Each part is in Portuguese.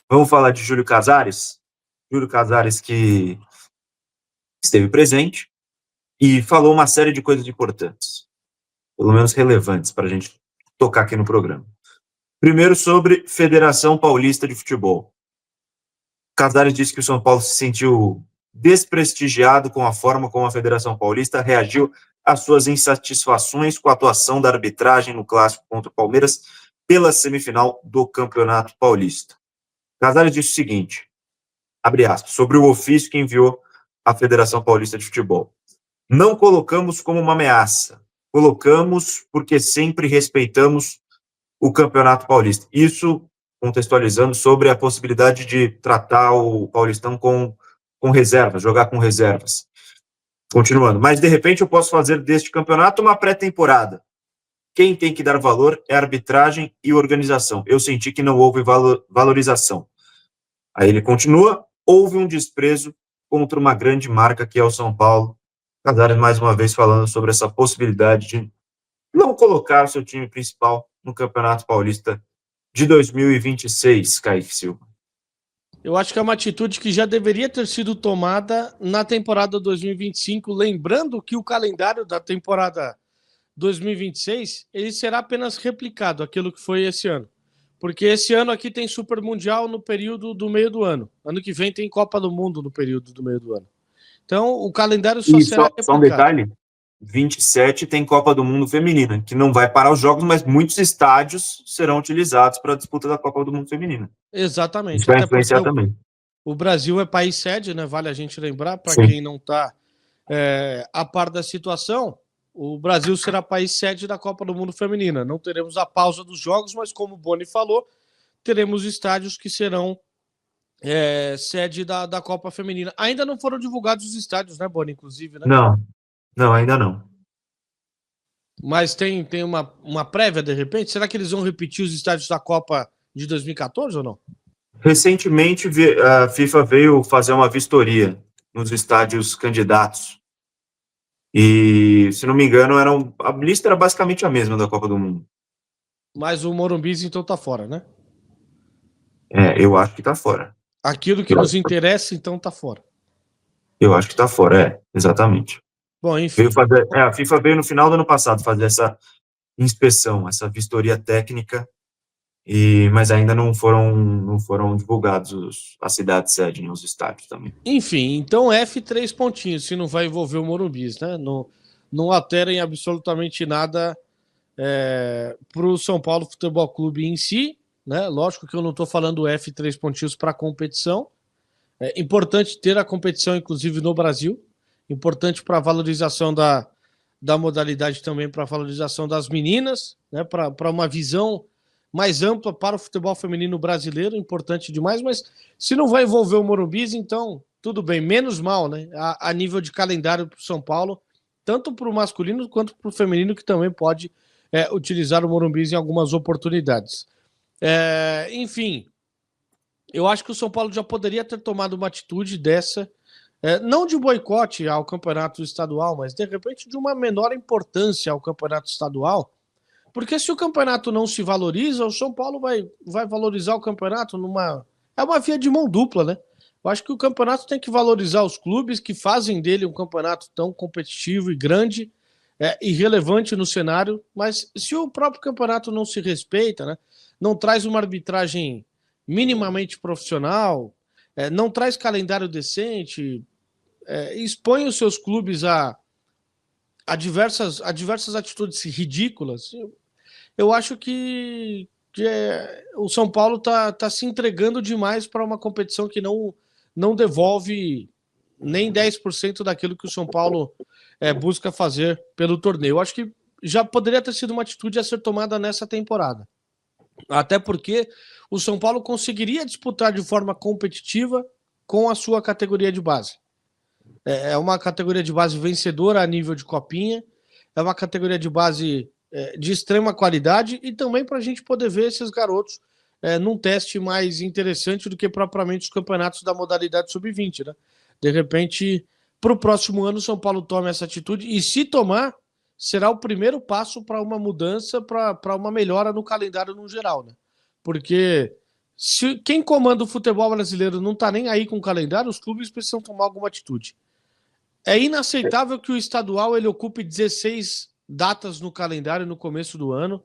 Vamos falar de Júlio Casares? Júlio Casares que esteve presente e falou uma série de coisas importantes, pelo menos relevantes para a gente tocar aqui no programa. Primeiro, sobre Federação Paulista de Futebol. Casares disse que o São Paulo se sentiu desprestigiado com a forma como a Federação Paulista reagiu às suas insatisfações com a atuação da arbitragem no clássico contra o Palmeiras pela semifinal do Campeonato Paulista. Casares disse o seguinte, abre aspas, sobre o ofício que enviou à Federação Paulista de Futebol. Não colocamos como uma ameaça, colocamos porque sempre respeitamos o Campeonato Paulista. Isso contextualizando sobre a possibilidade de tratar o Paulistão com reservas, jogar com reservas. Continuando, mas de repente eu posso fazer deste campeonato uma pré-temporada. Quem tem que dar valor é a arbitragem e organização. Eu senti que não houve valorização. Aí ele continua, houve um desprezo contra uma grande marca que é o São Paulo. Casares mais uma vez falando sobre essa possibilidade de não colocar o seu time principal no Campeonato Paulista de 2026, Kaique Silva. Eu acho que é uma atitude que já deveria ter sido tomada na temporada 2025, lembrando que o calendário da temporada 2026 ele será apenas replicado, aquilo que foi esse ano. Porque esse ano aqui tem Super Mundial no período do meio do ano. Ano que vem tem Copa do Mundo no período do meio do ano. Então, o calendário só será replicado. Só um detalhe, 27 tem Copa do Mundo Feminina, que não vai parar os jogos, mas muitos estádios serão utilizados para a disputa da Copa do Mundo Feminina. Exatamente. Isso vai influenciar também. O Brasil é país sede, né? Vale a gente lembrar, para quem não está a par da situação, o Brasil será país sede da Copa do Mundo Feminina. Não teremos a pausa dos jogos, mas como o Boni falou, teremos estádios que serão sede da Copa Feminina. Ainda não foram divulgados os estádios, né, Boni, inclusive, né? Não, ainda não. Mas tem uma prévia, de repente? Será que eles vão repetir os estádios da Copa de 2014 ou não? Recentemente, a FIFA veio fazer uma vistoria nos estádios candidatos. E, se não me engano, a lista era basicamente a mesma da Copa do Mundo. Mas o Morumbi, então, tá fora, né? Eu acho que tá fora. Aquilo que nos interessa, então, tá fora. Eu acho que tá fora, exatamente. Bom, enfim. A FIFA veio no final do ano passado fazer essa inspeção, essa vistoria técnica, mas ainda não foram divulgados as cidades sede, os estádios também. Enfim, então F 3 pontinhos, se não vai envolver o Morumbi, né? Não alterem absolutamente nada para o São Paulo Futebol Clube em si, né? Lógico que eu não estou falando F 3 pontinhos para a competição. É importante ter a competição, inclusive no Brasil. Importante para a valorização da modalidade também, para a valorização das meninas, né? Para uma visão mais ampla para o futebol feminino brasileiro, importante demais, mas se não vai envolver o Morumbi, então tudo bem, menos mal, né? A nível de calendário para o São Paulo, tanto para o masculino quanto para o feminino, que também pode utilizar o Morumbi em algumas oportunidades. Enfim, eu acho que o São Paulo já poderia ter tomado uma atitude dessa, não de boicote ao campeonato estadual, mas de repente de uma menor importância ao campeonato estadual, porque se o campeonato não se valoriza, o São Paulo vai valorizar o campeonato é uma via de mão dupla, né? Eu acho que o campeonato tem que valorizar os clubes que fazem dele um campeonato tão competitivo e grande e relevante no cenário, mas se o próprio campeonato não se respeita, né? Não traz uma arbitragem minimamente profissional, não traz calendário decente, expõe os seus clubes a diversas atitudes ridículas, eu acho que o São Paulo tá se entregando demais para uma competição que não devolve nem 10% daquilo que o São Paulo busca fazer pelo torneio. Eu acho que já poderia ter sido uma atitude a ser tomada nessa temporada. Até porque o São Paulo conseguiria disputar de forma competitiva com a sua categoria de base. É uma categoria de base vencedora a nível de copinha, é uma categoria de base de extrema qualidade e também para a gente poder ver esses garotos num teste mais interessante do que propriamente os campeonatos da modalidade sub-20, né? De repente, para o próximo ano, o São Paulo toma essa atitude e, se tomar, será o primeiro passo para uma mudança, para uma melhora no calendário no geral, né? Porque Se quem comanda o futebol brasileiro não está nem aí com o calendário, os clubes precisam tomar alguma atitude. É inaceitável que o estadual ele ocupe 16 datas no calendário no começo do ano,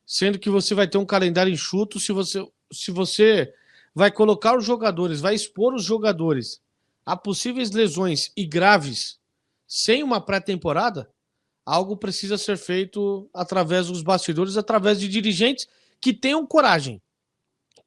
sendo que você vai ter um calendário enxuto. Se você vai colocar os jogadores, vai expor os jogadores a possíveis lesões e graves sem uma pré-temporada, algo precisa ser feito através dos bastidores, através de dirigentes que tenham coragem,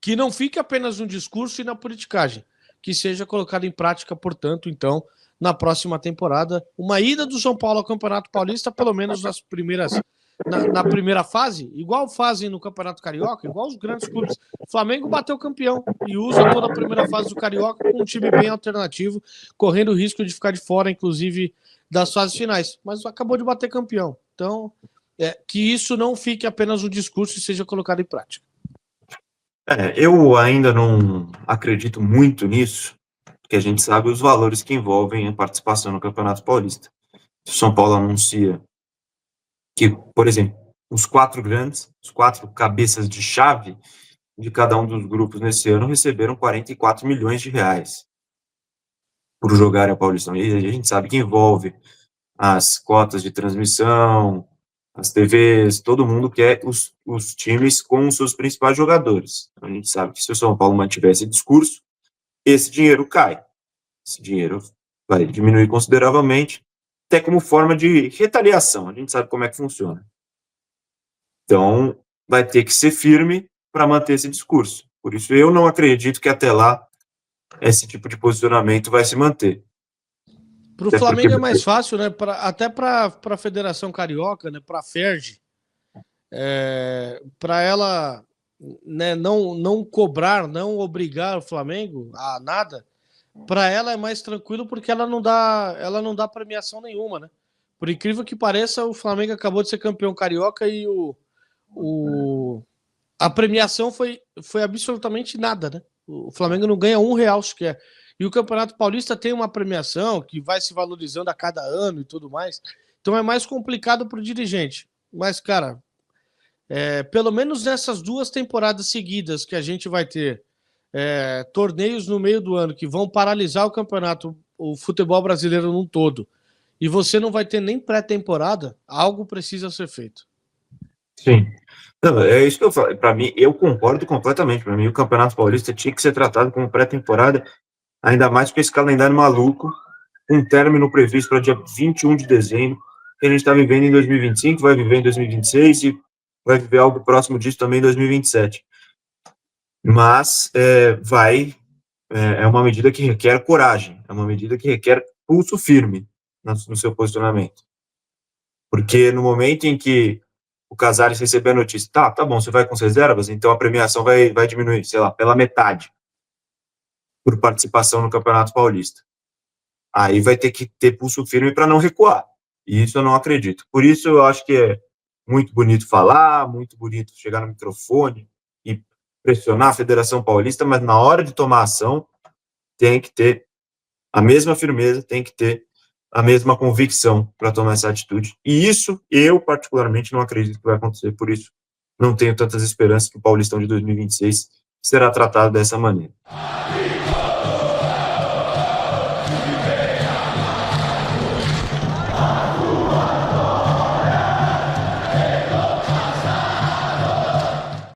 que não fique apenas no discurso e na politicagem, que seja colocado em prática, portanto, então, na próxima temporada, uma ida do São Paulo ao Campeonato Paulista, pelo menos na primeira fase, igual fazem no Campeonato Carioca, igual os grandes clubes. O Flamengo bateu campeão e usa toda a primeira fase do Carioca com um time bem alternativo, correndo o risco de ficar de fora, inclusive, das fases finais. Mas acabou de bater campeão. Então, que isso não fique apenas um discurso e seja colocado em prática. Eu ainda não acredito muito nisso, porque a gente sabe os valores que envolvem a participação no Campeonato Paulista. Se o São Paulo anuncia que, por exemplo, os 4 grandes, os 4 cabeças de chave de cada um dos grupos nesse ano receberam 44 milhões de reais por jogarem a Paulistão. E a gente sabe que envolve as cotas de transmissão, as TVs, todo mundo quer os times com os seus principais jogadores. A gente sabe que se o São Paulo mantiver esse discurso, esse dinheiro cai. Esse dinheiro vai diminuir consideravelmente, até como forma de retaliação. A gente sabe como é que funciona. Então, vai ter que ser firme para manter esse discurso. Por isso, eu não acredito que até lá esse tipo de posicionamento vai se manter. Para o Flamengo é mais fácil, né? Até para a Federação Carioca, né? Para a FERJ, para ela, né, não cobrar, não obrigar o Flamengo a nada, para ela é mais tranquilo porque ela não dá premiação nenhuma, né? Por incrível que pareça, o Flamengo acabou de ser campeão carioca e a premiação foi absolutamente nada, né? O Flamengo não ganha R$1 sequer. E o Campeonato Paulista tem uma premiação que vai se valorizando a cada ano e tudo mais. Então é mais complicado para o dirigente. Mas, cara, pelo menos nessas 2 temporadas seguidas que a gente vai ter torneios no meio do ano que vão paralisar o campeonato, o futebol brasileiro num todo, e você não vai ter nem pré-temporada, algo precisa ser feito. Sim. Não, é isso que eu falo. Para mim, eu concordo completamente. Para mim, o Campeonato Paulista tinha que ser tratado como pré-temporada, ainda mais com esse calendário maluco, um término previsto para dia 21 de dezembro, que a gente está vivendo em 2025, vai viver em 2026 e vai viver algo próximo disso também em 2027. Mas é uma medida que requer coragem, é uma medida que requer pulso firme no seu posicionamento. Porque no momento em que o Casares receber a notícia, tá bom, você vai com as reservas, então a premiação vai diminuir, sei lá, pela metade por participação no Campeonato Paulista. Aí vai ter que ter pulso firme para não recuar. E isso eu não acredito. Por isso eu acho que é muito bonito falar, muito bonito chegar no microfone e pressionar a Federação Paulista, mas na hora de tomar ação tem que ter a mesma firmeza, tem que ter a mesma convicção para tomar essa atitude. E isso eu particularmente não acredito que vai acontecer. Por isso não tenho tantas esperanças que o Paulistão de 2026 será tratado dessa maneira.